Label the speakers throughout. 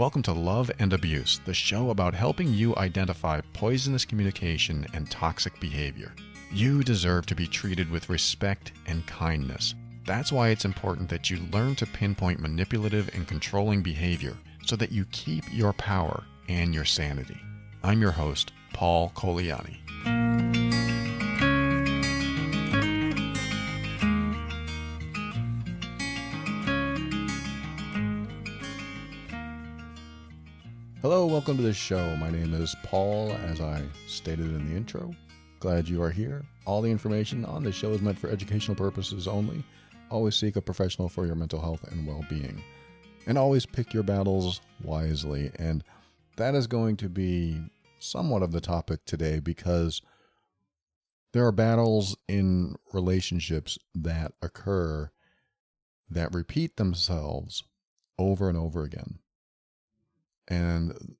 Speaker 1: Welcome to Love and Abuse, the show about helping you identify poisonous communication and toxic behavior. You deserve to be treated with respect and kindness. That's why it's important that you learn to pinpoint manipulative and controlling behavior so that you keep your power and your sanity. I'm your host, Paul Coliani. Hello, welcome to the show. My name is Paul, as I stated in the intro. Glad you are here. All the information on this show is meant for educational purposes only. Always seek a professional for your mental health and well-being. And always pick your battles wisely. And that is going to be somewhat of the topic today because there are battles in relationships that occur that repeat themselves over and over again. And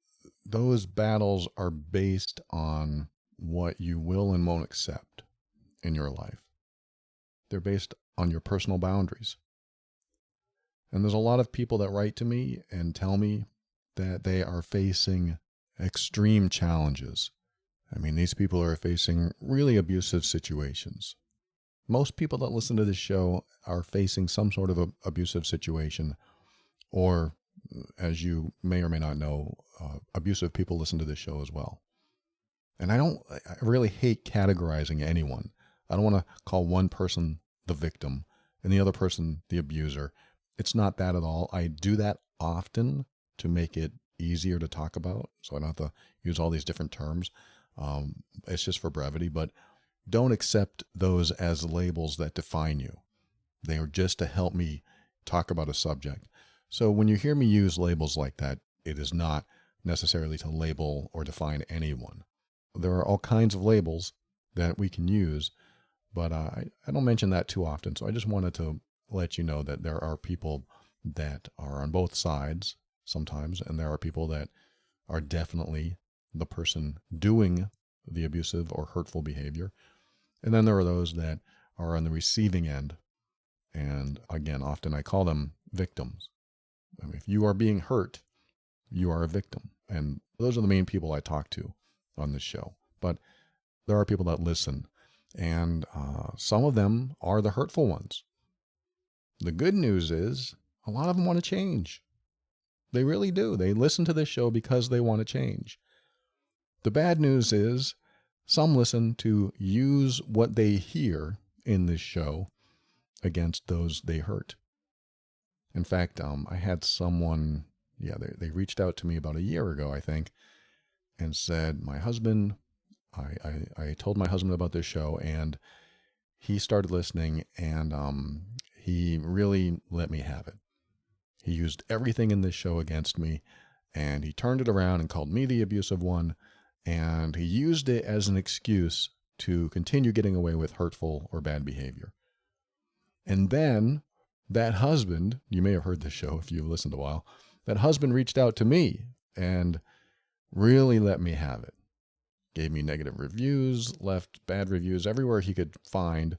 Speaker 1: those battles are based on what you will and won't accept in your life. They're based on your personal boundaries. And there's a lot of people that write to me and tell me that they are facing extreme challenges. I mean, these people are facing really abusive situations. Most people that listen to this show are facing some sort of a abusive situation, or as you may or may not know, abusive people listen to this show as well. And I really hate categorizing anyone. I don't want to call one person the victim and the other person the abuser. It's not that at all. I do that often to make it easier to talk about, so I don't have to use all these different terms. It's just for brevity, but don't accept those as labels that define you. They are just to help me talk about a subject. So when you hear me use labels like that, it is not necessarily to label or define anyone. There are all kinds of labels that we can use, but I don't mention that too often. So I just wanted to let you know that there are people that are on both sides sometimes, and there are people that are definitely the person doing the abusive or hurtful behavior. And then there are those that are on the receiving end. And again, often I call them victims. I mean, if you are being hurt, you are a victim. And those are the main people I talk to on this show. But there are people that listen, and some of them are the hurtful ones. The good news is a lot of them want to change. They really do. They listen to this show because they want to change. The bad news is some listen to use what they hear in this show against those they hurt. In fact, I had someone, they reached out to me about a year ago, I think, and said, my husband, I told my husband about this show, and he started listening, and he really let me have it. He used everything in this show against me, and he turned it around and called me the abusive one, and he used it as an excuse to continue getting away with hurtful or bad behavior. And then that husband, you may have heard this show if you've listened a while, that husband reached out to me and really let me have it. Gave me negative reviews, left bad reviews everywhere he could find.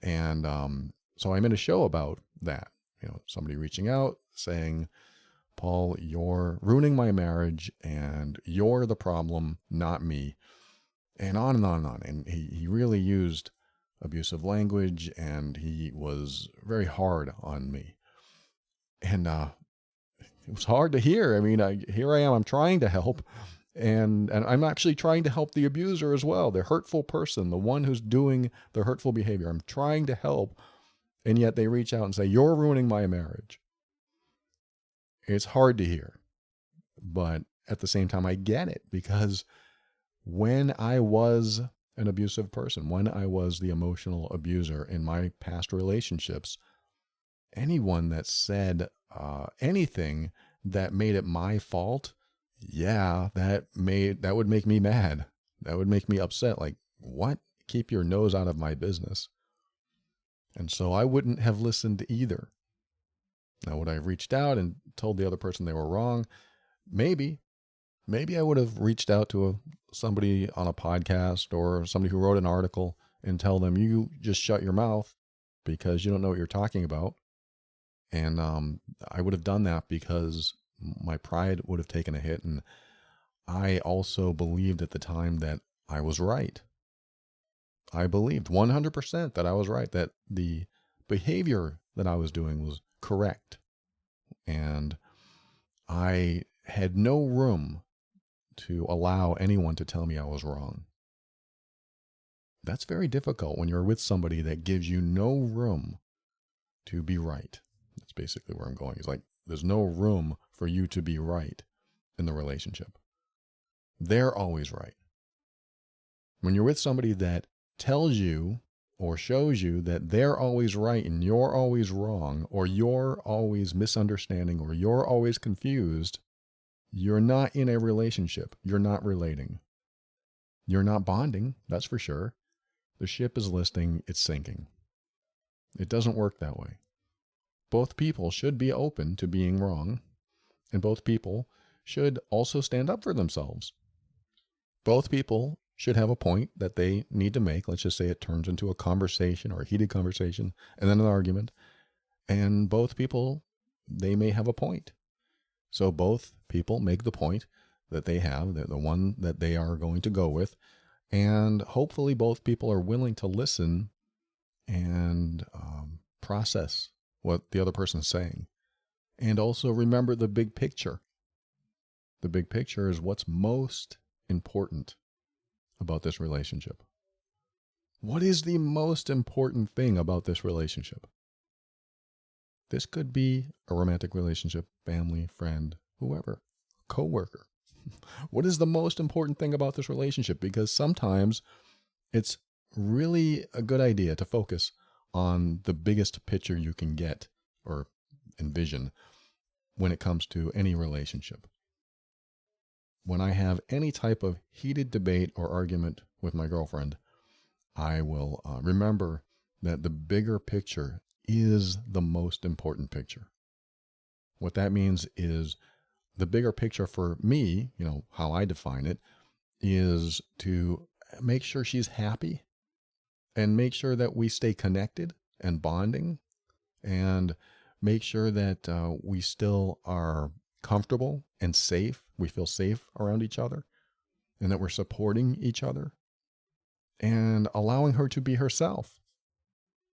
Speaker 1: And so I made a show about that. Somebody reaching out saying, Paul, you're ruining my marriage and you're the problem, not me. And on and on and on. And he really used abusive language, and he was very hard on me. And it was hard to hear. I mean, here I am, I'm trying to help, and I'm actually trying to help the abuser as well, the hurtful person, the one who's doing the hurtful behavior. I'm trying to help, and yet they reach out and say, you're ruining my marriage. It's hard to hear, but at the same time, I get it, because when I was an abusive person, when I was the emotional abuser in my past relationships, anyone that said anything that made it my fault, that would make me mad. That would make me upset. Like, what? Keep your nose out of my business. And so I wouldn't have listened either. Now, would I have reached out and told the other person they were wrong? Maybe I would have reached out to somebody on a podcast or somebody who wrote an article and tell them, you just shut your mouth because you don't know what you're talking about. And I would have done that because My pride would have taken a hit, and I also believed at the time that I was right. I believed 100% that I was right, that the behavior that I was doing was correct. And I had no room to allow anyone to tell me I was wrong. That's very difficult when you're with somebody that gives you no room to be right. That's basically where I'm going. It's like there's no room for you to be right in the relationship. They're always right. When you're with somebody that tells you or shows you that they're always right and you're always wrong, or you're always misunderstanding, or you're always confused, you're not in a relationship. You're not relating. You're not bonding, that's for sure. The ship is listing, it's sinking. It doesn't work that way. Both people should be open to being wrong, and both people should also stand up for themselves. Both people should have a point that they need to make. Let's just say it turns into a conversation or a heated conversation and then an argument. And both people, they may have a point. So both people make the point that they have, the one that they are going to go with. And hopefully both people are willing to listen and process what the other person's saying. And also remember the big picture. The big picture is what's most important about this relationship. What is the most important thing about this relationship? This could be a romantic relationship, family, friend, whoever, coworker. What is the most important thing about this relationship? Because sometimes it's really a good idea to focus on the biggest picture you can get or envision when it comes to any relationship. When I have any type of heated debate or argument with my girlfriend, I will remember that the bigger picture is the most important picture. What that means is the bigger picture for me, how I define it, is to make sure she's happy and make sure that we stay connected and bonding and make sure that we still are comfortable and safe. We feel safe around each other and that we're supporting each other and allowing her to be herself.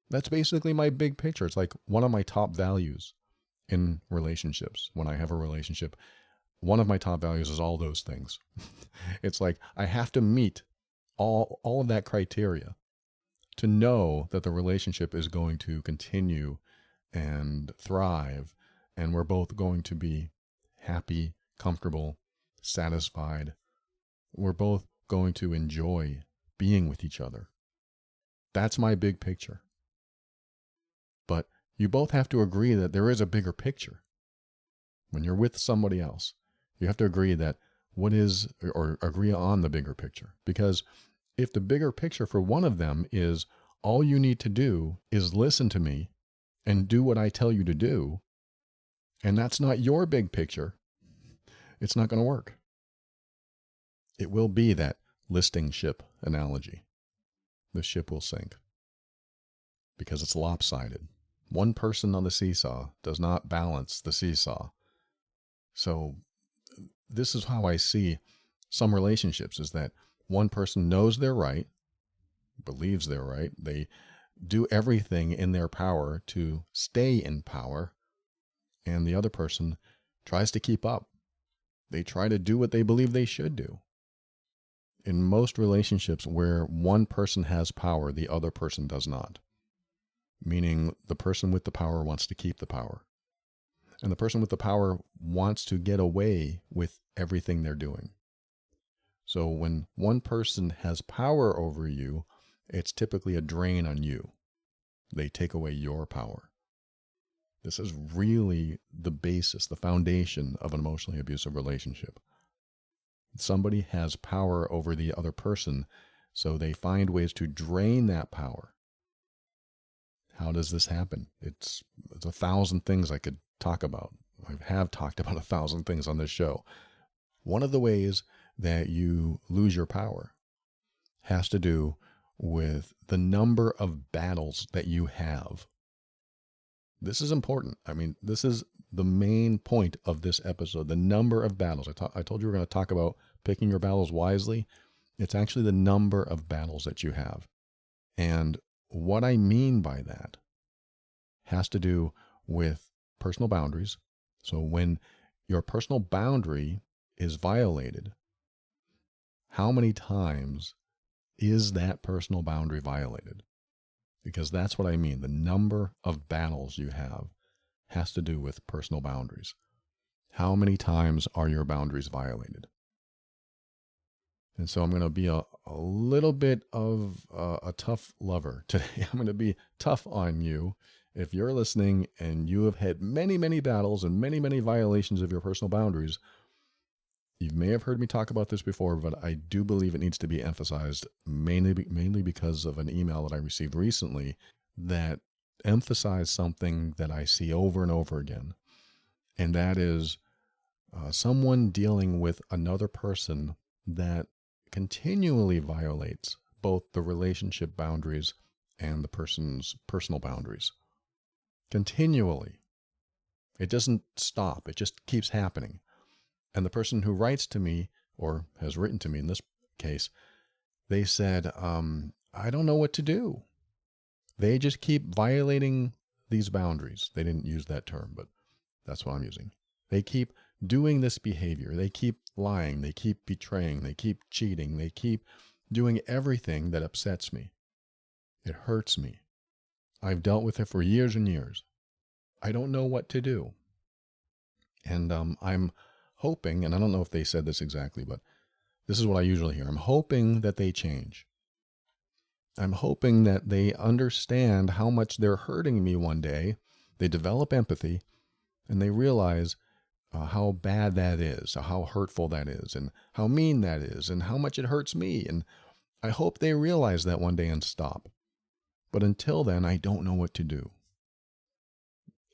Speaker 1: That's basically my big picture. It's like one of my top values in relationships. When I have a relationship, one of my top values is all those things. It's like I have to meet all of that criteria to know that the relationship is going to continue and thrive, and we're both going to be happy, comfortable, satisfied. We're both going to enjoy being with each other. That's my big picture. But you both have to agree that there is a bigger picture. When you're with somebody else, you have to agree that or agree on the bigger picture. Because if the bigger picture for one of them is all you need to do is listen to me and do what I tell you to do, and that's not your big picture, it's not going to work. It will be that listing ship analogy. The ship will sink because it's lopsided. One person on the seesaw does not balance the seesaw. So this is how I see some relationships, is that one person knows they're right, believes they're right. They do everything in their power to stay in power, and the other person tries to keep up. They try to do what they believe they should do. In most relationships where one person has power, the other person does not. Meaning the person with the power wants to keep the power. And the person with the power wants to get away with everything they're doing. So when one person has power over you, it's typically a drain on you. They take away your power. This is really the basis, the foundation of an emotionally abusive relationship. Somebody has power over the other person, so they find ways to drain that power. How does this happen? It's 1,000 things I could talk about. I have talked about 1,000 things on this show. One of the ways that you lose your power has to do with the number of battles that you have. This is important. I mean, this is the main point of this episode, the number of battles. I told you we're going to talk about picking your battles wisely. It's actually the number of battles that you have. And what I mean by that has to do with personal boundaries. So when your personal boundary is violated, how many times is that personal boundary violated? Because that's what I mean. The number of battles you have has to do with personal boundaries. How many times are your boundaries violated? And so I'm going to be a little bit of a tough lover today. I'm going to be tough on you. If you're listening and you have had many, many battles and many, many violations of your personal boundaries, you may have heard me talk about this before, but I do believe it needs to be emphasized, mainly because of an email that I received recently that emphasized something that I see over and over again. And that is someone dealing with another person that continually violates both the relationship boundaries and the person's personal boundaries. Continually. It doesn't stop. It just keeps happening. And the person who writes to me, or has written to me in this case, they said, I don't know what to do. They just keep violating these boundaries. They didn't use that term, but that's what I'm using. They keep doing this behavior. They keep lying. They keep betraying. They keep cheating. They keep doing everything that upsets me. It hurts me. I've dealt with it for years and years. I don't know what to do. And I'm hoping, and I don't know if they said this exactly, but this is what I usually hear. I'm hoping that they change. I'm hoping that they understand how much they're hurting me one day. They develop empathy, and they realize how bad that is, how hurtful that is, and how mean that is, and how much it hurts me. And I hope they realize that one day and stop. But until then, I don't know what to do.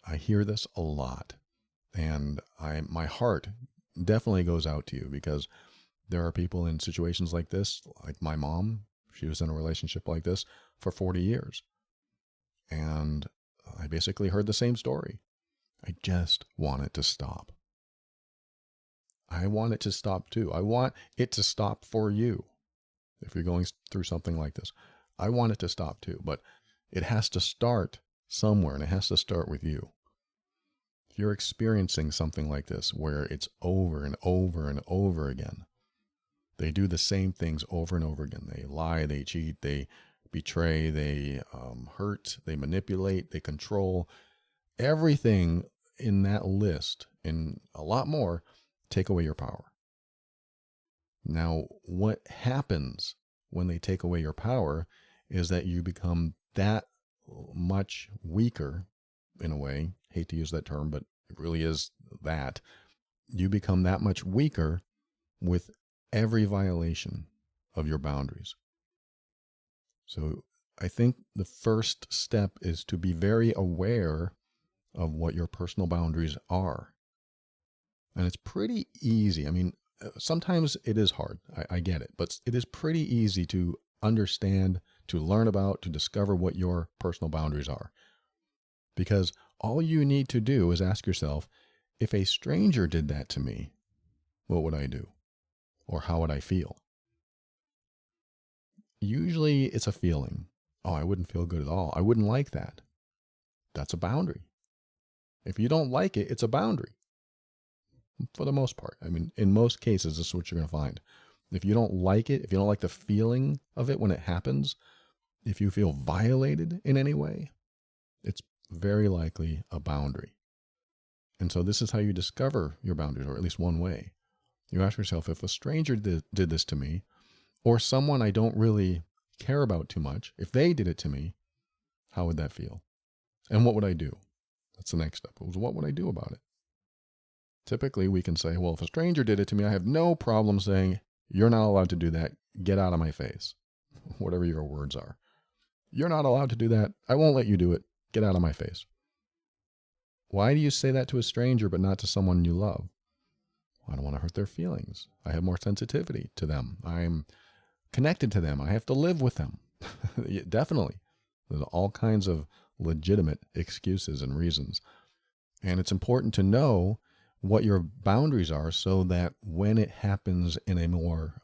Speaker 1: I hear this a lot, and my heart definitely goes out to you, because there are people in situations like this, like my mom. She was in a relationship like this for 40 years. And I basically heard the same story. I just want it to stop. I want it to stop too. I want it to stop for you. If you're going through something like this, I want it to stop too, but it has to start somewhere, and it has to start with you. If you're experiencing something like this, where it's over and over and over again, they do the same things over and over again. They lie, they cheat, they betray, they hurt, they manipulate, they control. Everything in that list, and a lot more, take away your power. Now, what happens when they take away your power is that you become that much weaker, in a way. Hate to use that term, but it really is that. You become that much weaker with every violation of your boundaries. So I think the first step is to be very aware of what your personal boundaries are. And it's pretty easy. I mean, sometimes it is hard. I get it. But it is pretty easy to understand, to learn about, to discover what your personal boundaries are. Because all you need to do is ask yourself, if a stranger did that to me, what would I do? Or how would I feel? Usually it's a feeling. Oh, I wouldn't feel good at all. I wouldn't like that. That's a boundary. If you don't like it, it's a boundary. For the most part. I mean, in most cases, this is what you're going to find. If you don't like it, if you don't like the feeling of it when it happens, if you feel violated in any way, it's very likely a boundary. And so this is how you discover your boundaries, or at least one way. You ask yourself, if a stranger did this to me, or someone I don't really care about too much, if they did it to me, how would that feel? And what would I do? That's the next step. What would I do about it? Typically, we can say, well, if a stranger did it to me, I have no problem saying, you're not allowed to do that. Get out of my face. Whatever your words are. You're not allowed to do that. I won't let you do it. Get out of my face. Why do you say that to a stranger but not to someone you love? I don't want to hurt their feelings. I have more sensitivity to them. I'm connected to them. I have to live with them. Definitely. There's all kinds of legitimate excuses and reasons. And it's important to know what your boundaries are so that when it happens in a more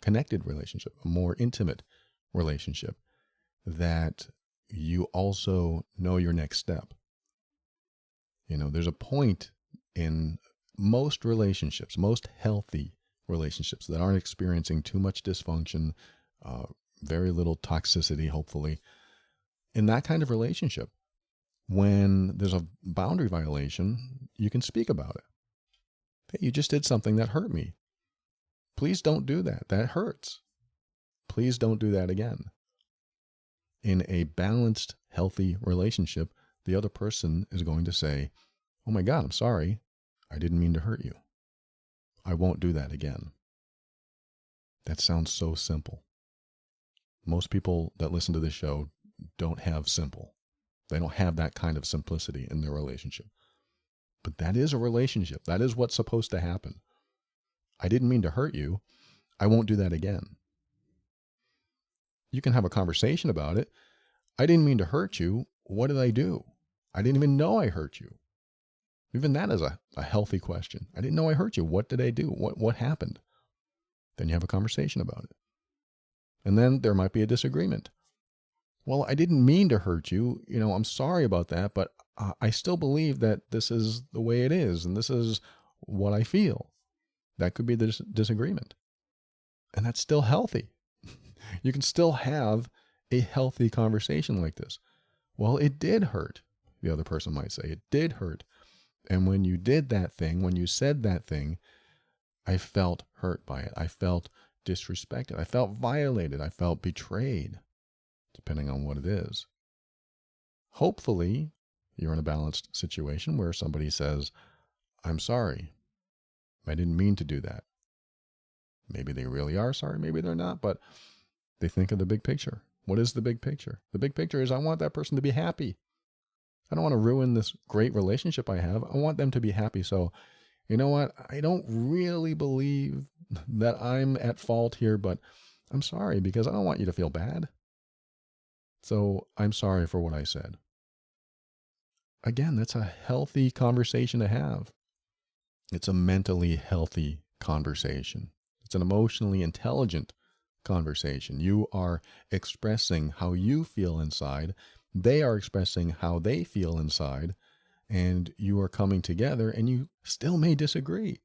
Speaker 1: connected relationship, a more intimate relationship, that you also know your next step. There's a point in most relationships, most healthy relationships that aren't experiencing too much dysfunction, very little toxicity, hopefully. In that kind of relationship, when there's a boundary violation, you can speak about it. Hey, you just did something that hurt me. Please don't do that. That hurts. Please don't do that again. In a balanced, healthy relationship, the other person is going to say, oh my God, I'm sorry. I didn't mean to hurt you. I won't do that again. That sounds so simple. Most people that listen to this show don't have simple. They don't have that kind of simplicity in their relationship. But that is a relationship. That is what's supposed to happen. I didn't mean to hurt you. I won't do that again. You can have a conversation about it. I didn't mean to hurt you. What did I do? I didn't even know I hurt you. Even that is a healthy question. I didn't know I hurt you. What did I do? What happened? Then you have a conversation about it. And then there might be a disagreement. Well, I didn't mean to hurt you. I'm sorry about that, but I still believe that this is the way it is, and this is what I feel. That could be the disagreement. And that's still healthy. You can still have a healthy conversation like this. Well, it did hurt, the other person might say. It did hurt. And when you did that thing, when you said that thing, I felt hurt by it. I felt disrespected. I felt violated. I felt betrayed, depending on what it is. Hopefully, you're in a balanced situation where somebody says, I'm sorry. I didn't mean to do that. Maybe they really are sorry. Maybe they're not, but they think of the big picture. What is the big picture? The big picture is I want that person to be happy. I don't want to ruin this great relationship I have. I want them to be happy. So, you know what? I don't really believe that I'm at fault here, but I'm sorry because I don't want you to feel bad. So I'm sorry for what I said. Again, that's a healthy conversation to have. It's a mentally healthy conversation. It's an emotionally intelligent conversation. You are expressing how you feel inside. They are expressing how they feel inside. And you are coming together and you still may disagree.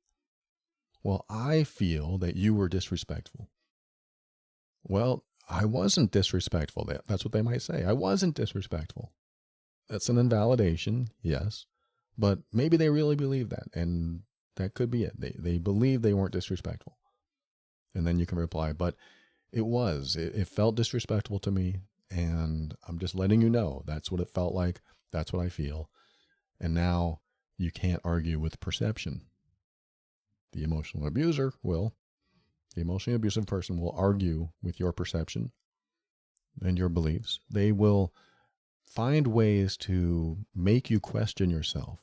Speaker 1: Well, I feel that you were disrespectful. Well, I wasn't disrespectful. That's what they might say. I wasn't disrespectful. That's an invalidation, yes. But maybe they really believe that, and that could be it. They believe they weren't disrespectful. And then you can reply, but it was. It felt disrespectful to me, and I'm just letting you know that's what it felt like. That's what I feel. And now you can't argue with perception. The emotional abuser will. The emotionally abusive person will argue with your perception and your beliefs. They will find ways to make you question yourself.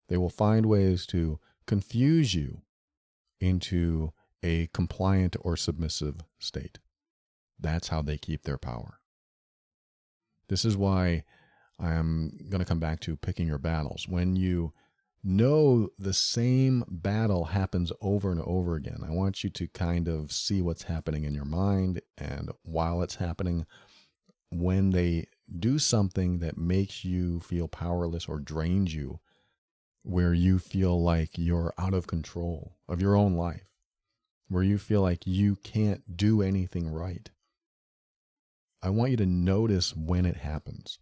Speaker 1: They will find ways to confuse you into a compliant or submissive state. That's how they keep their power. This is why I'm going to come back to picking your battles. When you know the same battle happens over and over again, I want you to kind of see what's happening in your mind. And while it's happening, when they do something that makes you feel powerless or drains you, where you feel like you're out of control of your own life, where you feel like you can't do anything right, I want you to notice when it happens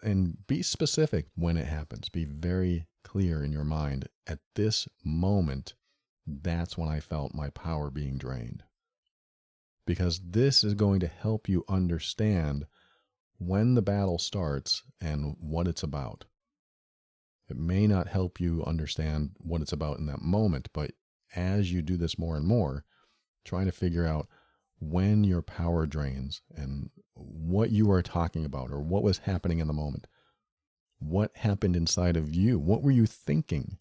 Speaker 1: and be specific when it happens. Be very clear in your mind. At this moment, that's when I felt my power being drained. Because this is going to help you understand when the battle starts and what it's about. It may not help you understand what it's about in that moment, but as you do this more and more, trying to figure out when your power drains and what you are talking about or what was happening in the moment. What happened inside of you? What were you thinking?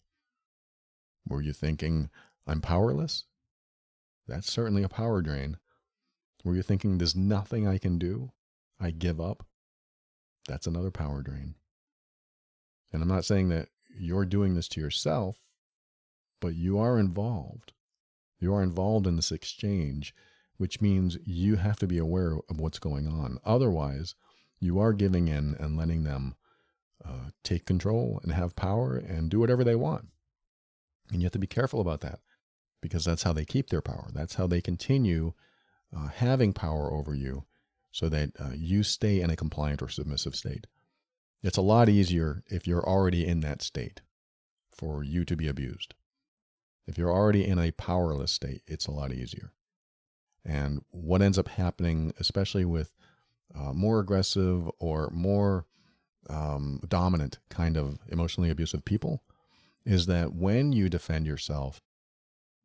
Speaker 1: Were you thinking, I'm powerless? That's certainly a power drain. Were you thinking, there's nothing I can do? I give up? That's another power drain. And I'm not saying that you're doing this to yourself, but you are involved. You are involved in this exchange, which means you have to be aware of what's going on. Otherwise, you are giving in and letting them take control and have power and do whatever they want. And you have to be careful about that, because that's how they keep their power. That's how they continue having power over you, so that you stay in a compliant or submissive state. It's a lot easier if you're already in that state for you to be abused. If you're already in a powerless state, it's a lot easier. And what ends up happening, especially with more aggressive or more dominant kind of emotionally abusive people, is that when you defend yourself,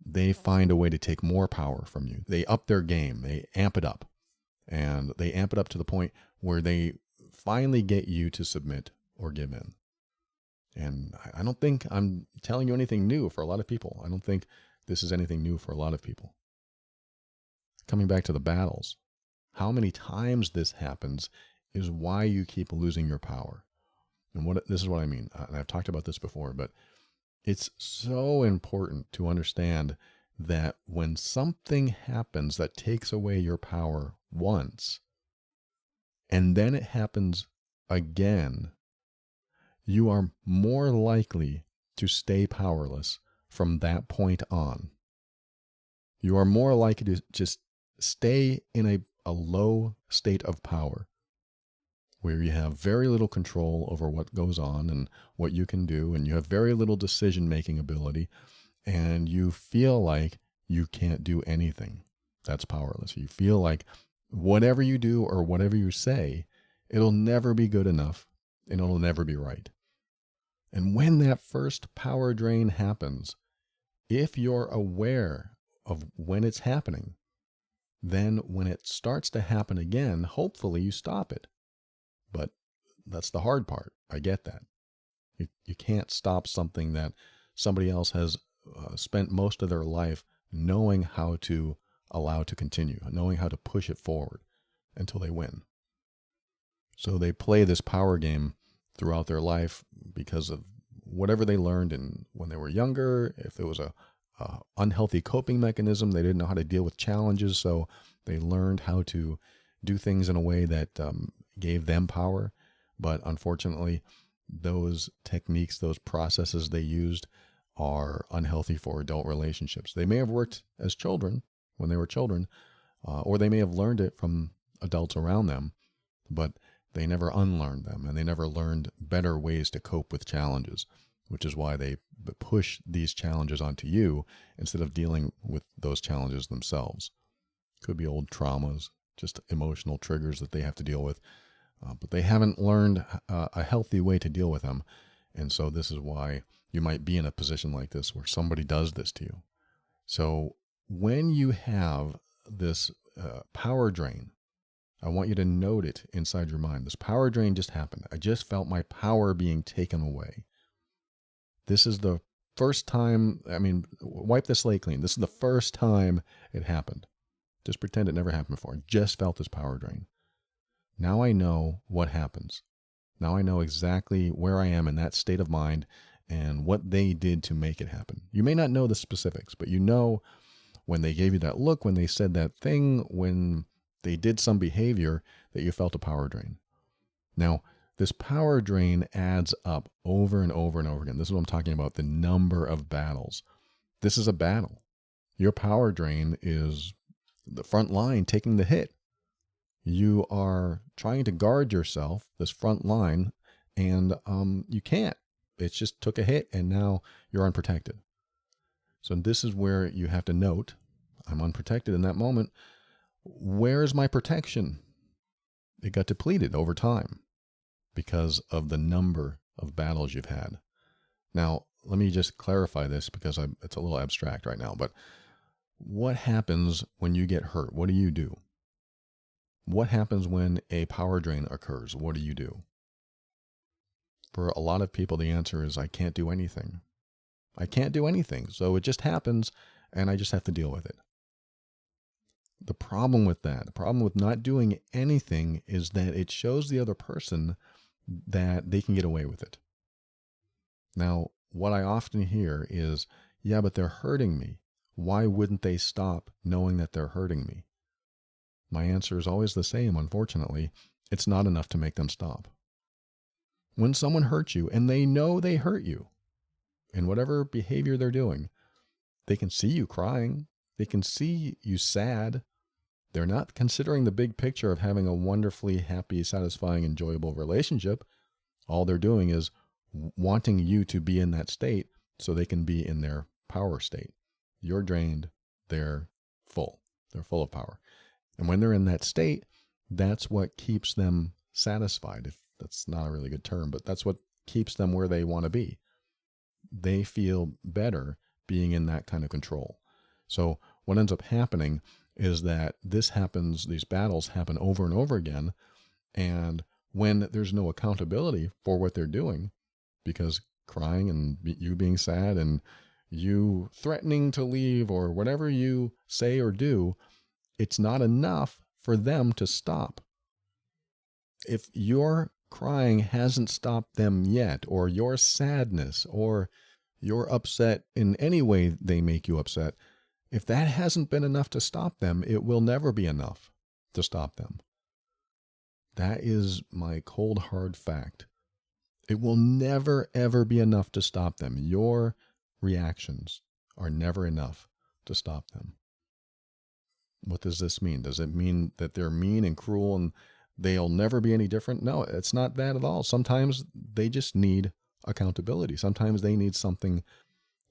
Speaker 1: they find a way to take more power from you. They up their game. They amp it up. And they amp it up to the point where they finally get you to submit or give in. And I don't think I'm telling you anything new for a lot of people. I don't think this is anything new for a lot of people. Coming back to the battles, how many times this happens is why you keep losing your power. And this is what I mean. And I've talked about this before, but it's so important to understand that when something happens that takes away your power once, and then it happens again, you are more likely to stay powerless from that point on. You are more likely to just stay in a low state of power, where you have very little control over what goes on and what you can do, and you have very little decision-making ability, and you feel like you can't do anything. That's powerless. You feel like whatever you do or whatever you say, it'll never be good enough, and it'll never be right. And when that first power drain happens, if you're aware of when it's happening, then when it starts to happen again, hopefully you stop it. But that's the hard part. I get that. You can't stop something that somebody else has spent most of their life knowing how to allow to continue, knowing how to push it forward until they win. So they play this power game throughout their life because of whatever they learned when they were younger. If it was a unhealthy coping mechanism, they didn't know how to deal with challenges, so they learned how to do things in a way that gave them power. But unfortunately, those techniques, those processes they used are unhealthy for adult relationships. They may have worked as children when they were children, or they may have learned it from adults around them, but they never unlearned them, and they never learned better ways to cope with challenges, which is why they push these challenges onto you instead of dealing with those challenges themselves. Could be old traumas, just emotional triggers that they have to deal with, but they haven't learned a healthy way to deal with them. And so this is why you might be in a position like this where somebody does this to you. So when you have this power drain, I want you to note it inside your mind. This power drain just happened. I just felt my power being taken away. This is the first time, wipe the slate clean. This is the first time it happened. Just pretend it never happened before. I just felt this power drain. Now I know what happens. Now I know exactly where I am in that state of mind and what they did to make it happen. You may not know the specifics, but you know when they gave you that look, when they said that thing, when they did some behavior, that you felt a power drain. Now, this power drain adds up over and over and over again. This is what I'm talking about, the number of battles. This is a battle. Your power drain is the front line taking the hit. You are trying to guard yourself, this front line, and you can't. It just took a hit, and now you're unprotected. So this is where you have to note, I'm unprotected in that moment. Where's my protection? It got depleted over time because of the number of battles you've had. Now, let me just clarify this because it's a little abstract right now, but what happens when you get hurt? What do you do? What happens when a power drain occurs? What do you do? For a lot of people, the answer is, I can't do anything. I can't do anything. So it just happens, and I just have to deal with it. The problem with that, the problem with not doing anything, is that it shows the other person that they can get away with it. Now, what I often hear is, yeah, but they're hurting me. Why wouldn't they stop knowing that they're hurting me? My answer is always the same, unfortunately. It's not enough to make them stop. When someone hurts you and they know they hurt you in whatever behavior they're doing, they can see you crying. They can see you sad. They're not considering the big picture of having a wonderfully happy, satisfying, enjoyable relationship. All they're doing is wanting you to be in that state so they can be in their power state. You're drained. They're full. They're full of power. And when they're in that state, that's what keeps them satisfied. If that's not a really good term, but that's what keeps them where they want to be. They feel better being in that kind of control. So what ends up happening is that these battles happen over and over again. And when there's no accountability for what they're doing, because crying and you being sad and you threatening to leave or whatever you say or do, it's not enough for them to stop. If your crying hasn't stopped them yet, or your sadness, or your upset in any way they make you upset, if that hasn't been enough to stop them, it will never be enough to stop them. That is my cold, hard fact. It will never, ever be enough to stop them. Your reactions are never enough to stop them. What does this mean? Does it mean that they're mean and cruel and they'll never be any different? No, it's not that at all. Sometimes they just need accountability. Sometimes they need something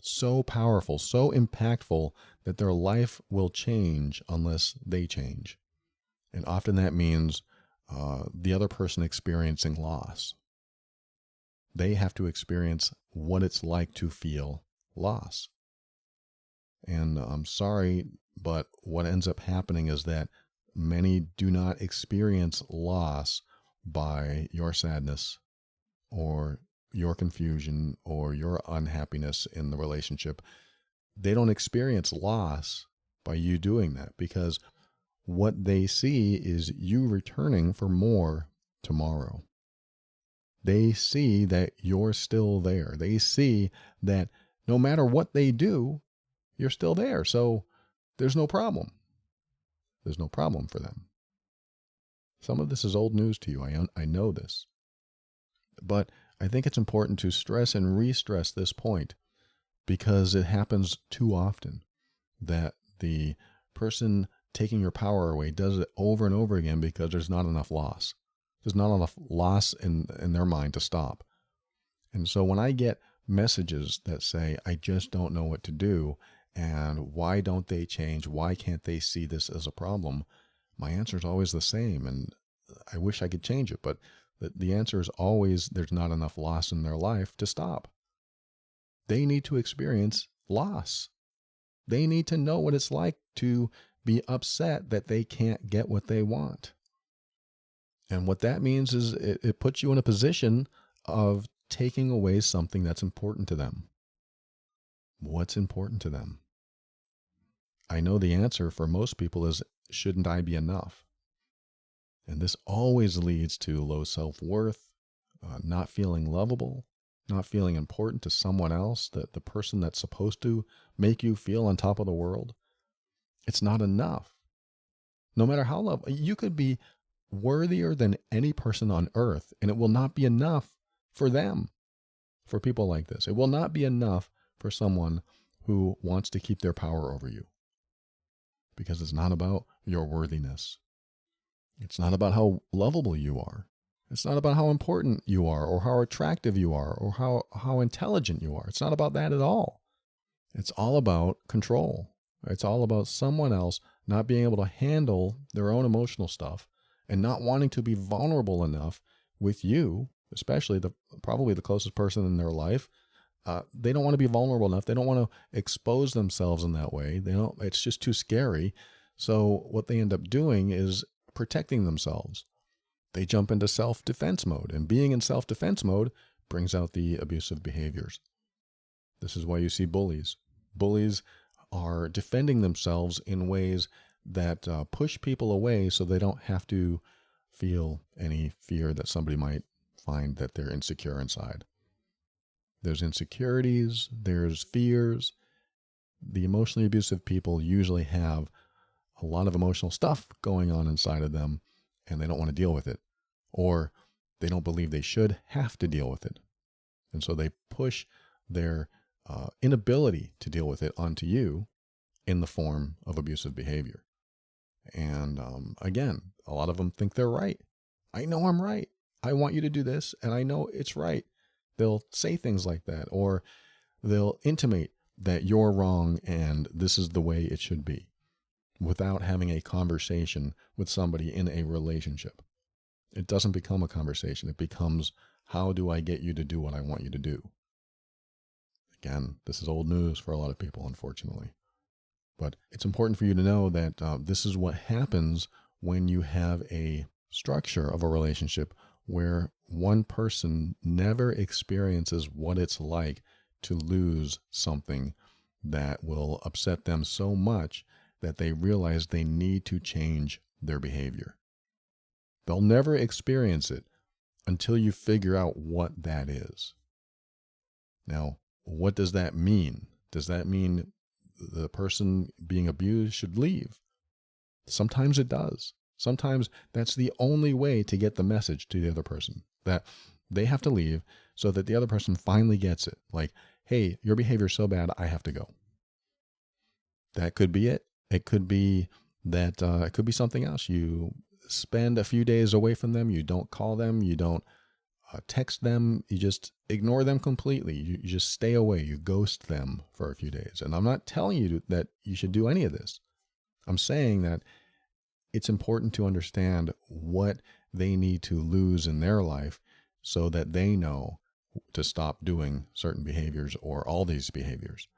Speaker 1: so powerful, so impactful that their life will change unless they change. And often that means the other person experiencing loss. They have to experience what it's like to feel loss. And I'm sorry, but what ends up happening is that many do not experience loss by your sadness or your confusion or your unhappiness in the relationship. They don't experience loss by you doing that, because what they see is you returning for more tomorrow. They see that you're still there. They see that no matter what they do, you're still there. So there's no problem. There's no problem for them. Some of this is old news to you. I know this. But I think it's important to stress and re-stress this point, because it happens too often that the person taking your power away does it over and over again because there's not enough loss. There's not enough loss in their mind to stop. And so when I get messages that say, I just don't know what to do, and why don't they change? Why can't they see this as a problem? My answer is always the same, and I wish I could change it, but the answer is always there's not enough loss in their life to stop. They need to experience loss. They need to know what it's like to be upset that they can't get what they want. And what that means is it puts you in a position of taking away something that's important to them. What's important to them? I know the answer for most people is, shouldn't I be enough? And this always leads to low self-worth, not feeling lovable, not feeling important to someone else, the person that's supposed to make you feel on top of the world. It's not enough. No matter how lovable, you could be worthier than any person on earth, and it will not be enough for them, for people like this. It will not be enough for someone who wants to keep their power over you, because it's not about your worthiness. It's not about how lovable you are. It's not about how important you are or how attractive you are or how intelligent you are. It's not about that at all. It's all about control. It's all about someone else not being able to handle their own emotional stuff and not wanting to be vulnerable enough with you, especially probably the closest person in their life. They don't want to be vulnerable enough. They don't want to expose themselves in that way. It's just too scary. So what they end up doing is protecting themselves. They jump into self-defense mode, and being in self-defense mode brings out the abusive behaviors. This is why you see bullies. Bullies are defending themselves in ways that push people away so they don't have to feel any fear that somebody might find that they're insecure inside. There's insecurities, there's fears. The emotionally abusive people usually have a lot of emotional stuff going on inside of them, and they don't want to deal with it, or they don't believe they should have to deal with it. And so they push their inability to deal with it onto you in the form of abusive behavior. And again, a lot of them think they're right. I know I'm right. I want you to do this, and I know it's right. They'll say things like that, or they'll intimate that you're wrong and this is the way it should be, without having a conversation with somebody in a relationship. It doesn't become a conversation. It becomes, how do I get you to do what I want you to do? Again, this is old news for a lot of people, unfortunately. But it's important for you to know that this is what happens when you have a structure of a relationship where one person never experiences what it's like to lose something that will upset them so much that they realize they need to change their behavior. They'll never experience it until you figure out what that is. Now, what does that mean? Does that mean the person being abused should leave? Sometimes it does. Sometimes that's the only way to get the message to the other person, that they have to leave so that the other person finally gets it. Like, hey, your behavior is so bad, I have to go. That could be it. It could be that it could be something else. You spend a few days away from them. You don't call them. You don't text them. You just ignore them completely. You just stay away. You ghost them for a few days. And I'm not telling you that you should do any of this. I'm saying that it's important to understand what they need to lose in their life so that they know to stop doing certain behaviors or all these behaviors.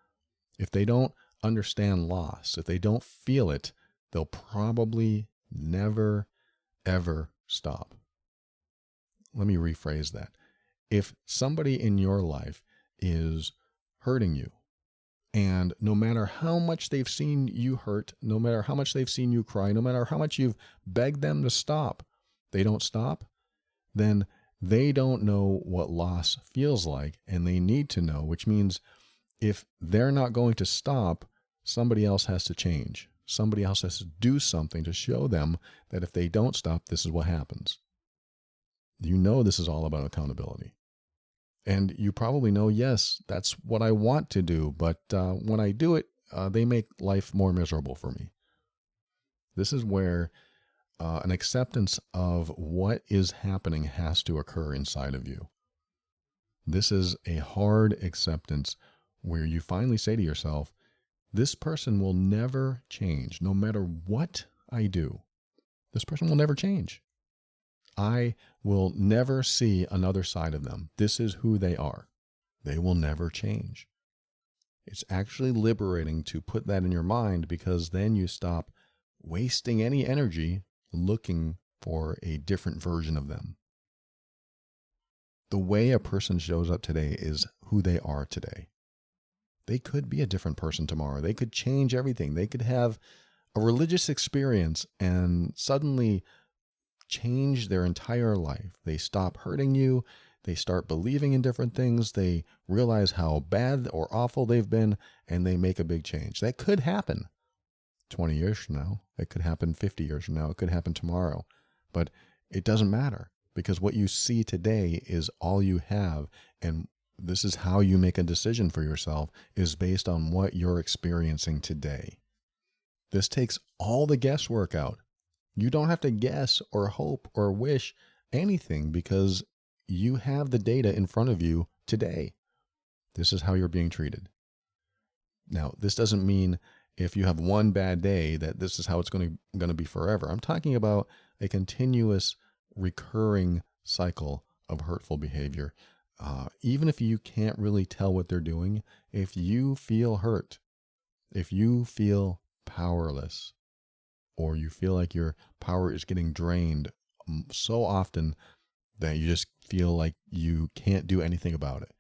Speaker 1: If they don't understand loss, if they don't feel it, they'll probably never, ever stop. Let me rephrase that. If somebody in your life is hurting you, and no matter how much they've seen you hurt, no matter how much they've seen you cry, no matter how much you've begged them to stop, they don't stop, then they don't know what loss feels like, and they need to know, which means if they're not going to stop, somebody else has to change. Somebody else has to do something to show them that if they don't stop, this is what happens. You know this is all about accountability. And you probably know, yes, that's what I want to do, but when I do it, they make life more miserable for me. This is where an acceptance of what is happening has to occur inside of you. This is a hard acceptance where you finally say to yourself, this person will never change. No matter what I do, this person will never change. I will never see another side of them. This is who they are. They will never change. It's actually liberating to put that in your mind, because then you stop wasting any energy looking for a different version of them. The way a person shows up today is who they are today. They could be a different person tomorrow. They could change everything. They could have a religious experience and suddenly change their entire life. They stop hurting you. They start believing in different things. They realize how bad or awful they've been, and they make a big change. That could happen 20 years from now. It could happen 50 years from now. It could happen tomorrow. But it doesn't matter, because what you see today is all you have. And this is how you make a decision for yourself, is based on what you're experiencing today. This takes all the guesswork out. You don't have to guess or hope or wish anything, because you have the data in front of you today. This is how you're being treated. Now, this doesn't mean if you have one bad day that this is how it's going to be forever. I'm talking about a continuous, recurring cycle of hurtful behavior. Even if you can't really tell what they're doing, if you feel hurt, if you feel powerless, or you feel like your power is getting drained so often that you just feel like you can't do anything about it.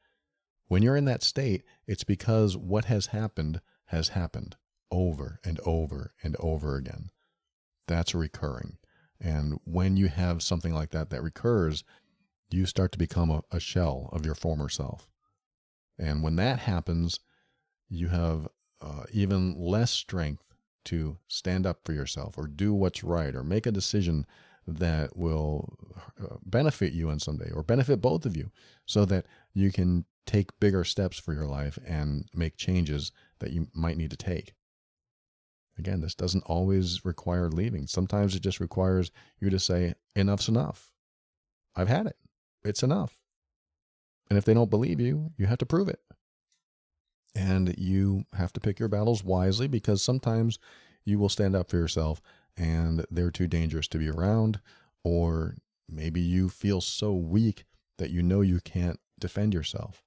Speaker 1: When you're in that state, it's because what has happened over and over and over again. That's recurring. And when you have something like that that recurs, you start to become a shell of your former self. And when that happens, you have even less strength to stand up for yourself or do what's right or make a decision that will benefit you in some way or benefit both of you, so that you can take bigger steps for your life and make changes that you might need to take. Again, this doesn't always require leaving. Sometimes it just requires you to say, enough's enough. I've had it. It's enough. And if they don't believe you, you have to prove it. And you have to pick your battles wisely, because sometimes you will stand up for yourself and they're too dangerous to be around, or maybe you feel so weak that you know you can't defend yourself.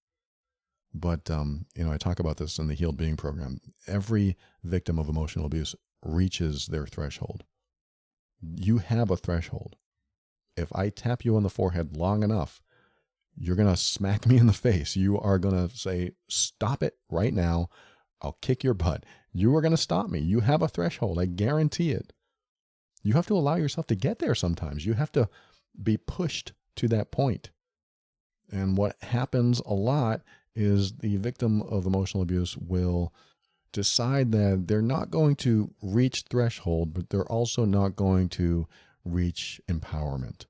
Speaker 1: But, I talk about this in the Healed Being program. Every victim of emotional abuse reaches their threshold. You have a threshold. If I tap you on the forehead long enough, you're going to smack me in the face. You are going to say, stop it right now. I'll kick your butt. You are going to stop me. You have a threshold. I guarantee it. You have to allow yourself to get there sometimes. You have to be pushed to that point. And what happens a lot is the victim of emotional abuse will decide that they're not going to reach threshold, but they're also not going to reach empowerment.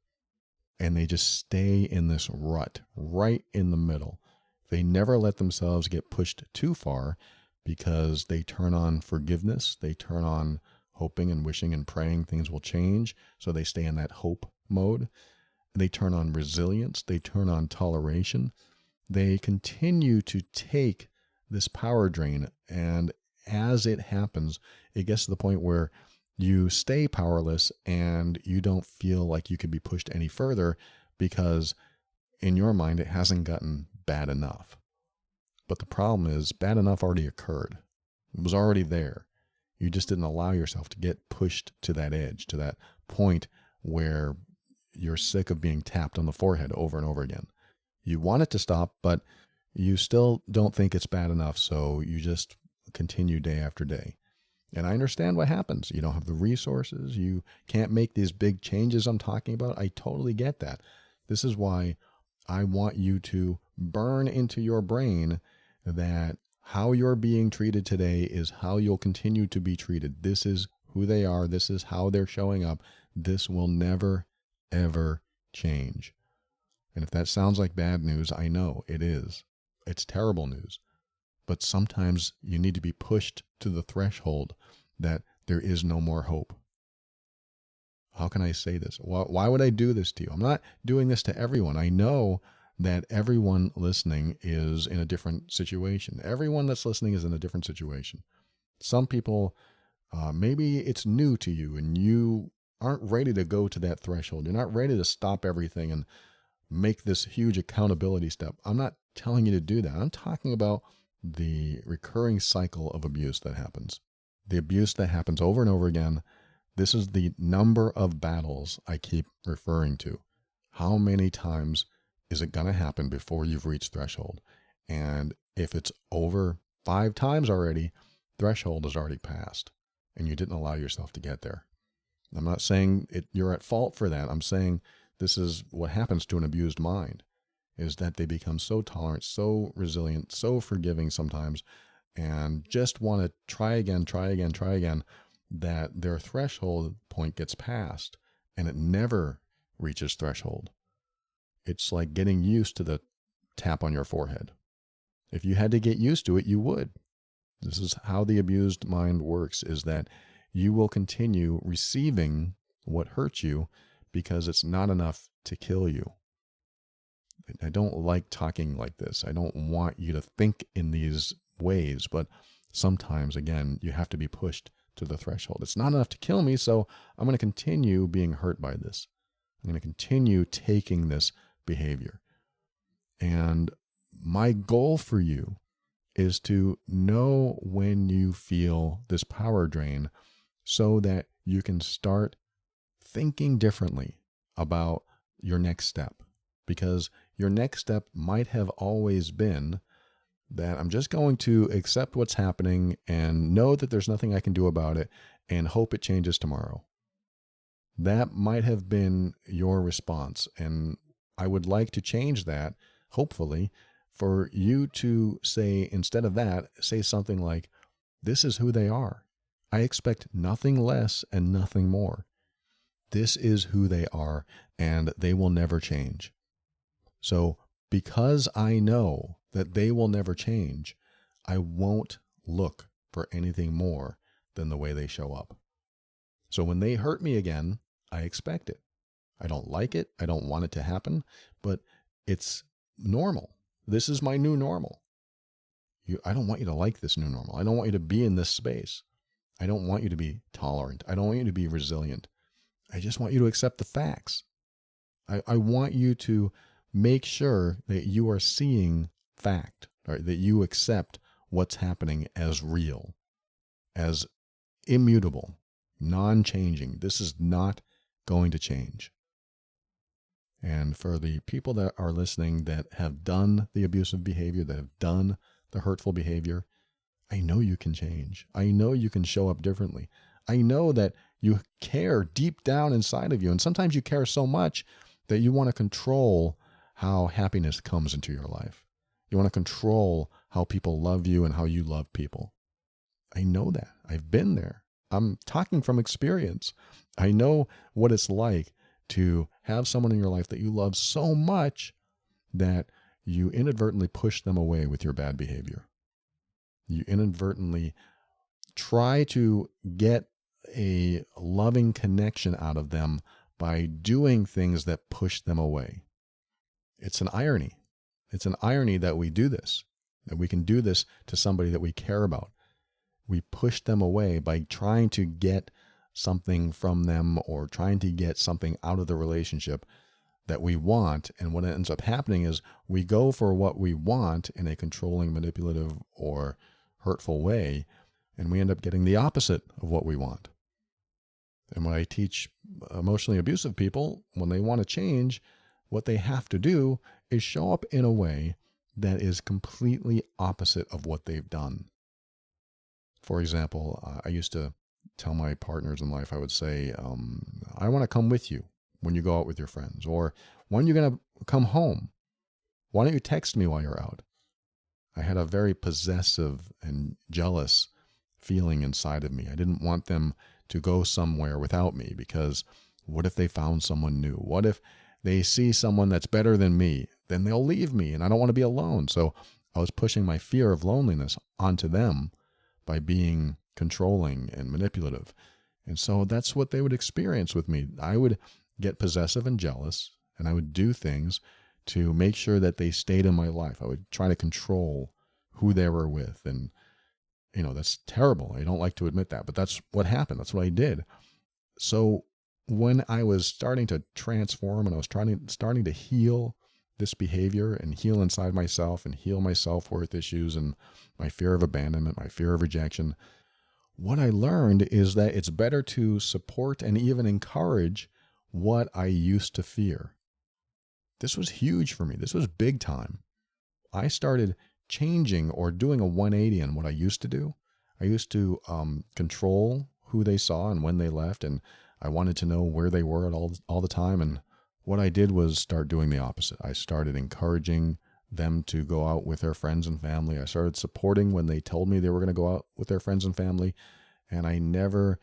Speaker 1: And they just stay in this rut, right in the middle. They never let themselves get pushed too far, because they turn on forgiveness. They turn on hoping and wishing and praying things will change. So they stay in that hope mode. They turn on resilience. They turn on toleration. They continue to take this power drain. And as it happens, it gets to the point where you stay powerless and you don't feel like you could be pushed any further, because in your mind, it hasn't gotten bad enough. But the problem is, bad enough already occurred. It was already there. You just didn't allow yourself to get pushed to that edge, to that point where you're sick of being tapped on the forehead over and over again. You want it to stop, but you still don't think it's bad enough, so you just continue day after day. And I understand what happens. You don't have the resources. You can't make these big changes I'm talking about. I totally get that. This is why I want you to burn into your brain that how you're being treated today is how you'll continue to be treated. This is who they are. This is how they're showing up. This will never, ever change. And if that sounds like bad news, I know it is. It's terrible news. But sometimes you need to be pushed to the threshold that there is no more hope. How can I say this? Why would I do this to you? I'm not doing this to everyone. I know that everyone listening is in a different situation. Everyone that's listening is in a different situation. Some people, maybe it's new to you and you aren't ready to go to that threshold. You're not ready to stop everything and make this huge accountability step. I'm not telling you to do that. I'm talking about the recurring cycle of abuse that happens. The abuse that happens over and over again. This is the number of battles I keep referring to. How many times is it going to happen before you've reached threshold? And if it's over 5 times already, threshold is already passed and you didn't allow yourself to get there. I'm not saying you're at fault for that. I'm saying this is what happens to an abused mind, is that they become so tolerant, so resilient, so forgiving sometimes, and just want to try again, that their threshold point gets passed and it never reaches threshold. It's like getting used to the tap on your forehead. If you had to get used to it, you would. This is how the abused mind works, is that you will continue receiving what hurts you because it's not enough to kill you. I don't like talking like this. I don't want you to think in these ways, but sometimes, again, you have to be pushed to the threshold. It's not enough to kill me, so I'm going to continue being hurt by this. I'm going to continue taking this behavior. And my goal for you is to know when you feel this power drain so that you can start thinking differently about your next step. Because your next step might have always been that I'm just going to accept what's happening and know that there's nothing I can do about it and hope it changes tomorrow. That might have been your response. And I would like to change that, hopefully, for you to say, instead of that, say something like, this is who they are. I expect nothing less and nothing more. This is who they are, and they will never change. So because I know that they will never change, I won't look for anything more than the way they show up. So when they hurt me again, I expect it. I don't like it. I don't want it to happen, but it's normal. This is my new normal. I don't want you to like this new normal. I don't want you to be in this space. I don't want you to be tolerant. I don't want you to be resilient. I just want you to accept the facts. I want you to make sure that you are seeing fact, right? That you accept what's happening as real, as immutable, non-changing. This is not going to change. And for the people that are listening that have done the abusive behavior, that have done the hurtful behavior, I know you can change. I know you can show up differently. I know that you care deep down inside of you. And sometimes you care so much that you want to control how happiness comes into your life. You want to control how people love you and how you love people. I know that. I've been there. I'm talking from experience. I know what it's like to have someone in your life that you love so much that you inadvertently push them away with your bad behavior. You inadvertently try to get a loving connection out of them by doing things that push them away. It's an irony. It's an irony that we do this, that we can do this to somebody that we care about. We push them away by trying to get something from them or trying to get something out of the relationship that we want. And what ends up happening is we go for what we want in a controlling, manipulative, or hurtful way, and we end up getting the opposite of what we want. And when I teach emotionally abusive people, when they want to change, what they have to do is show up in a way that is completely opposite of what they've done. For example, I used to tell my partners in life, I would say, I want to come with you when you go out with your friends, or when you're going to come home. Why don't you text me while you're out? I had a very possessive and jealous feeling inside of me. I didn't want them to go somewhere without me, because what if they found someone new? What if they see someone that's better than me? Then they'll leave me, and I don't want to be alone. So I was pushing my fear of loneliness onto them by being controlling and manipulative. And so that's what they would experience with me. I would get possessive and jealous, and I would do things to make sure that they stayed in my life. I would try to control who they were with. And, that's terrible. I don't like to admit that, but that's what happened. That's what I did. So when I was starting to transform and I was starting to heal this behavior and heal inside myself and heal my self-worth issues and my fear of abandonment, my fear of rejection, what I learned is that it's better to support and even encourage what I used to fear. This was huge for me. This was big time. I started changing or doing a 180 on what I used to do. I used to control who they saw and when they left, and I wanted to know where they were at all the time. And what I did was start doing the opposite. I started encouraging them to go out with their friends and family. I started supporting when they told me they were going to go out with their friends and family, and I never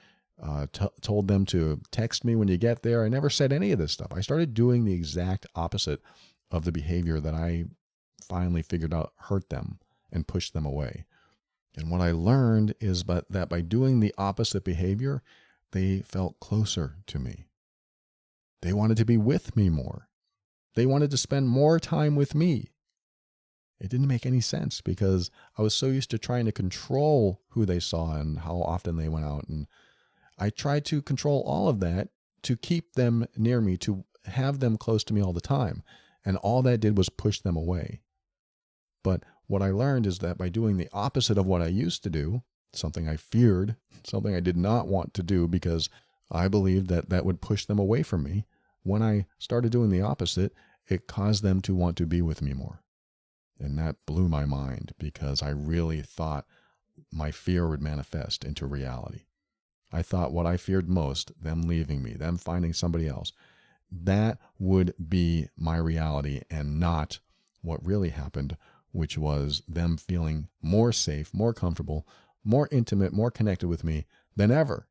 Speaker 1: told them to text me when you get there. I never said any of this stuff. I started doing the exact opposite of the behavior that I finally figured out hurt them and pushed them away. And what I learned is that by doing the opposite behavior, they felt closer to me. They wanted to be with me more. They wanted to spend more time with me. It didn't make any sense because I was so used to trying to control who they saw and how often they went out. And I tried to control all of that to keep them near me, to have them close to me all the time. And all that did was push them away. But what I learned is that by doing the opposite of what I used to do, something I feared, something I did not want to do because I believed that that would push them away from me, when I started doing the opposite, it caused them to want to be with me more. And that blew my mind because I really thought my fear would manifest into reality. I thought what I feared most, them leaving me, them finding somebody else, that would be my reality, and not what really happened which was them feeling more safe, more comfortable, more intimate, more connected with me than ever.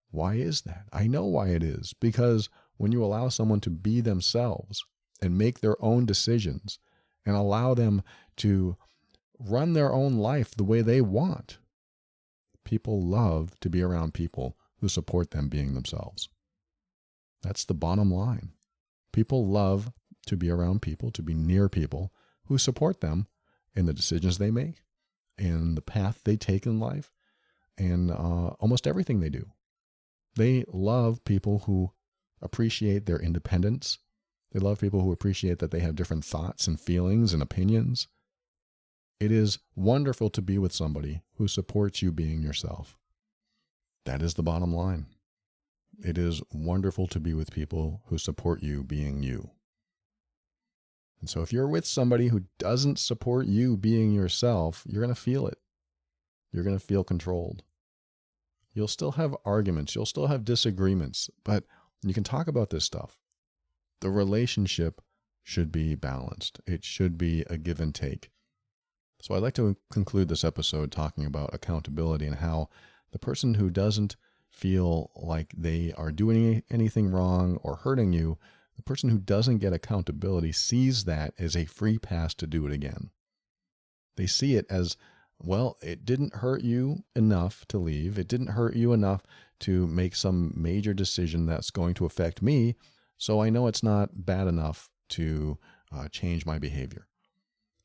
Speaker 1: Why is that? I know why it is. Because when you allow someone to be themselves and make their own decisions and allow them to run their own life the way they want, people love to be around people who support them being themselves. That's the bottom line. People love to be around people, to be near people who support them in the decisions they make, in the path they take in life, and almost everything they do. They love people who appreciate their independence. They love people who appreciate that they have different thoughts and feelings and opinions. It is wonderful to be with somebody who supports you being yourself. That is the bottom line. It is wonderful to be with people who support you being you. And so if you're with somebody who doesn't support you being yourself, you're going to feel it. You're going to feel controlled. You'll still have arguments. You'll still have disagreements, but you can talk about this stuff. The relationship should be balanced. It should be a give and take. So I'd like to conclude this episode talking about accountability and how the person who doesn't feel like they are doing anything wrong or hurting you, the person who doesn't get accountability sees that as a free pass to do it again. They see it as, well, it didn't hurt you enough to leave. It didn't hurt you enough to make some major decision that's going to affect me. So I know it's not bad enough to change my behavior.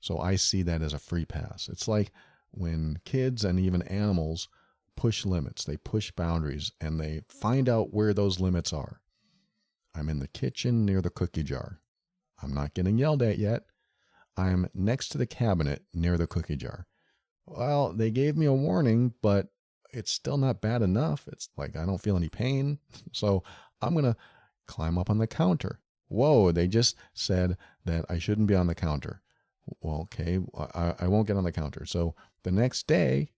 Speaker 1: So I see that as a free pass. It's like when kids and even animals push limits, they push boundaries, and they find out where those limits are. I'm in the kitchen near the cookie jar. I'm not getting yelled at yet. I'm next to the cabinet near the cookie jar. Well, they gave me a warning, but it's still not bad enough. It's like I don't feel any pain. So I'm going to climb up on the counter. Whoa, they just said that I shouldn't be on the counter. Well, okay, I won't get on the counter. So the next day,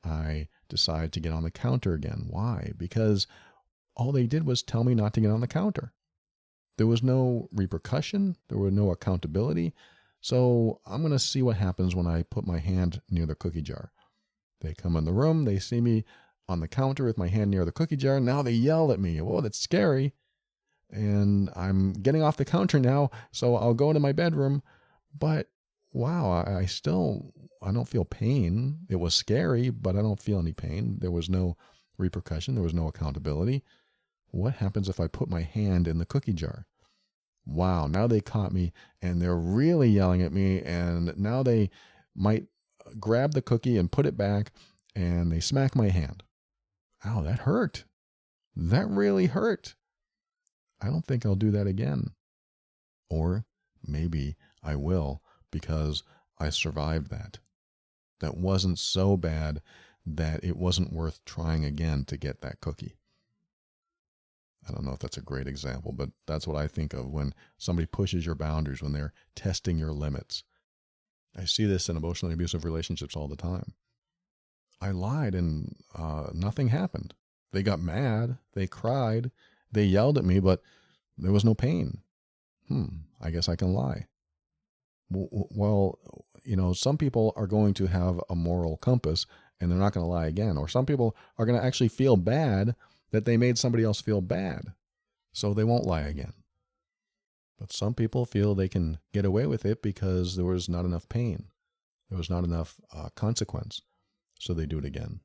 Speaker 1: I decide to get on the counter again. Why? Because all they did was tell me not to get on the counter. There was no repercussion. There was no accountability. So I'm going to see what happens when I put my hand near the cookie jar. They come in the room. They see me on the counter with my hand near the cookie jar. Now they yell at me. Whoa, that's scary. And I'm getting off the counter now, so I'll go to my bedroom. But wow, I don't feel pain. It was scary, but I don't feel any pain. There was no repercussion. There was no accountability. What happens if I put my hand in the cookie jar? Wow, now they caught me and they're really yelling at me, and now they might grab the cookie and put it back and they smack my hand. Ow, that hurt. That really hurt. I don't think I'll do that again. Or maybe I will, because I survived that. That wasn't so bad that it wasn't worth trying again to get that cookie. I don't know if that's a great example, but that's what I think of when somebody pushes your boundaries, when they're testing your limits. I see this in emotionally abusive relationships all the time. I lied and nothing happened. They got mad, they cried, they yelled at me, but there was no pain. I guess I can lie. Well, some people are going to have a moral compass and they're not going to lie again. Or some people are going to actually feel bad that they made somebody else feel bad, so they won't lie again. But some people feel they can get away with it because there was not enough pain. There was not enough consequence, so they do it again.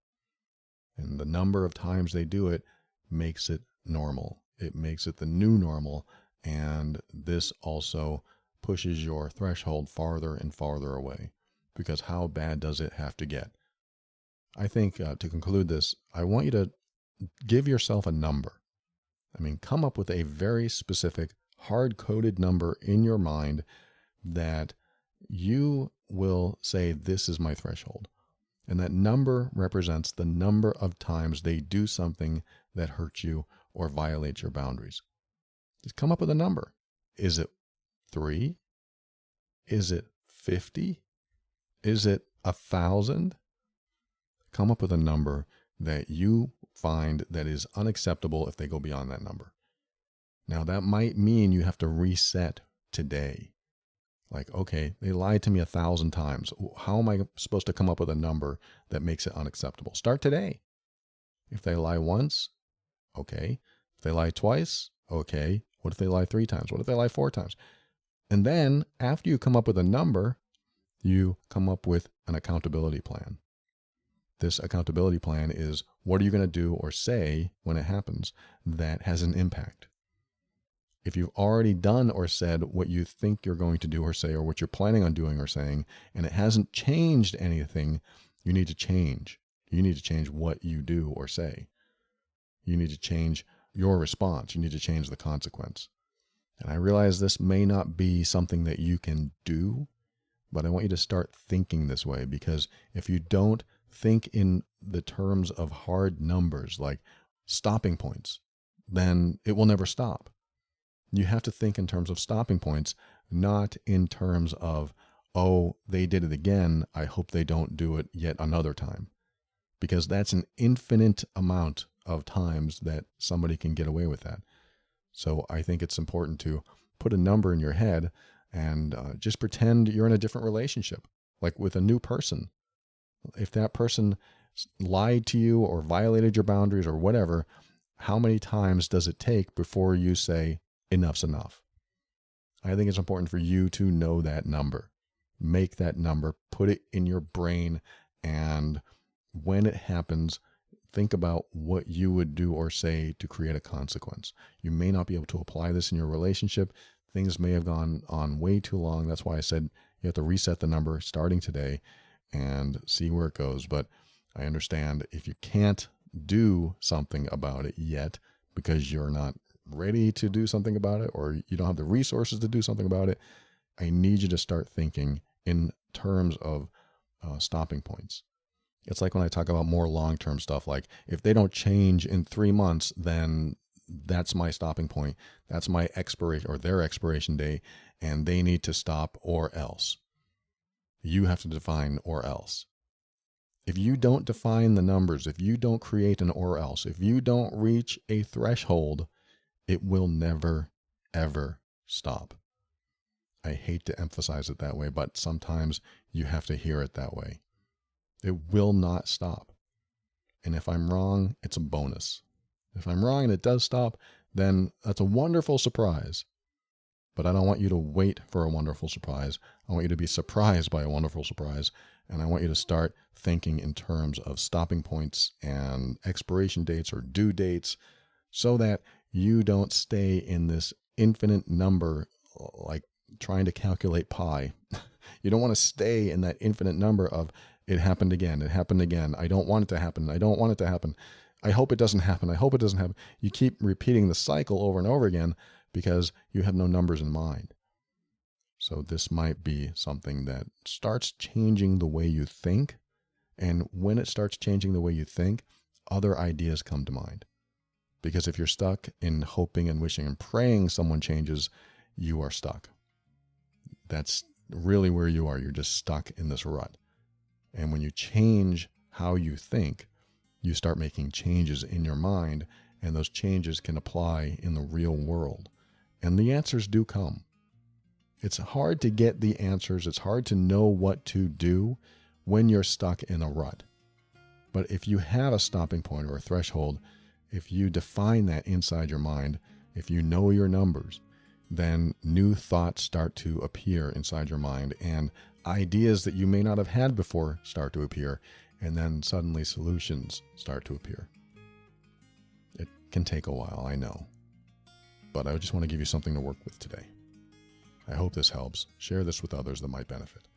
Speaker 1: And the number of times they do it makes it normal. It makes it the new normal, and this also pushes your threshold farther and farther away, because how bad does it have to get? I think to conclude this, I want you to give yourself a number. Come up with a very specific, hard-coded number in your mind that you will say, this is my threshold. And that number represents the number of times they do something that hurts you or violates your boundaries. Just come up with a number. Is it 3? Is it 50? Is it 1,000? Come up with a number that you find that is unacceptable if they go beyond that number. Now, that might mean you have to reset today. Like, okay, they lied to me 1,000 times. How am I supposed to come up with a number that makes it unacceptable? Start today. If they lie once, okay. If they lie twice, okay. What if they lie 3 times? What if they lie 4 times? And then after you come up with a number, you come up with an accountability plan. This accountability plan is, what are you going to do or say when it happens that has an impact? If you've already done or said what you think you're going to do or say, or what you're planning on doing or saying, and it hasn't changed anything, you need to change. You need to change what you do or say. You need to change your response. You need to change the consequence. And I realize this may not be something that you can do, but I want you to start thinking this way, because if you don't think in the terms of hard numbers, like stopping points, then it will never stop. You have to think in terms of stopping points, not in terms of, oh, they did it again, I hope they don't do it yet another time. Because that's an infinite amount of times that somebody can get away with that. So I think it's important to put a number in your head and just pretend you're in a different relationship, like with a new person. If that person lied to you or violated your boundaries or whatever, how many times does it take before you say, enough's enough? I think it's important for you to know that number. Make that number, put it in your brain, and when it happens, think about what you would do or say to create a consequence. You may not be able to apply this in your relationship. Things may have gone on way too long. That's why I said you have to reset the number starting today and see where it goes. But I understand if you can't do something about it yet because you're not ready to do something about it, or you don't have the resources to do something about it, I need you to start thinking in terms of stopping points. It's like when I talk about more long-term stuff, like if they don't change in 3 months, then that's my stopping point. That's my expiration or their expiration date, and they need to stop or else. You have to define or else. If you don't define the numbers, if you don't create an or else, if you don't reach a threshold, it will never, ever stop. I hate to emphasize it that way, but sometimes you have to hear it that way. It will not stop. And if I'm wrong, it's a bonus. If I'm wrong and it does stop, then that's a wonderful surprise. But I don't want you to wait for a wonderful surprise. I want you to be surprised by a wonderful surprise. And I want you to start thinking in terms of stopping points and expiration dates or due dates, so that you don't stay in this infinite number, like trying to calculate pi. You don't want to stay in that infinite number of, it happened again. It happened again. I don't want it to happen. I don't want it to happen. I hope it doesn't happen. I hope it doesn't happen. You keep repeating the cycle over and over again because you have no numbers in mind. So this might be something that starts changing the way you think. And when it starts changing the way you think, other ideas come to mind. Because if you're stuck in hoping and wishing and praying someone changes, you are stuck. That's really where you are. You're just stuck in this rut. And when you change how you think, you start making changes in your mind, and those changes can apply in the real world. And the answers do come. It's hard to get the answers. It's hard to know what to do when you're stuck in a rut. But if you have a stopping point or a threshold, if you define that inside your mind, if you know your numbers, then new thoughts start to appear inside your mind, and ideas that you may not have had before start to appear, and then suddenly solutions start to appear. It can take a while, I know, but I just want to give you something to work with today. I hope this helps. Share this with others that might benefit.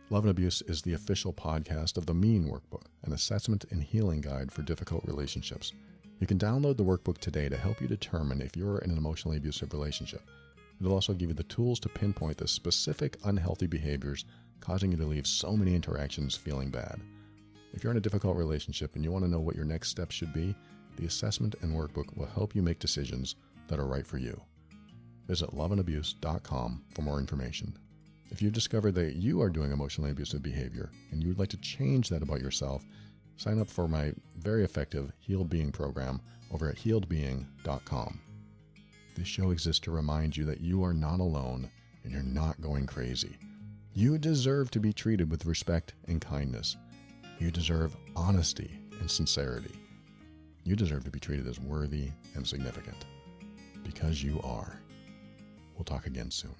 Speaker 1: Love and Abuse is the official podcast of the Mean Workbook, an assessment and healing guide for difficult relationships. You can download the workbook today to help you determine if you're in an emotionally abusive relationship. It'll also give you the tools to pinpoint the specific unhealthy behaviors causing you to leave so many interactions feeling bad. If you're in a difficult relationship and you want to know what your next steps should be, the assessment and workbook will help you make decisions that are right for you. Visit loveandabuse.com for more information. If you've discovered that you are doing emotionally abusive behavior and you would like to change that about yourself, sign up for my very effective Healed Being program over at healedbeing.com. This show exists to remind you that you are not alone and you're not going crazy. You deserve to be treated with respect and kindness. You deserve honesty and sincerity. You deserve to be treated as worthy and significant, because you are. We'll talk again soon.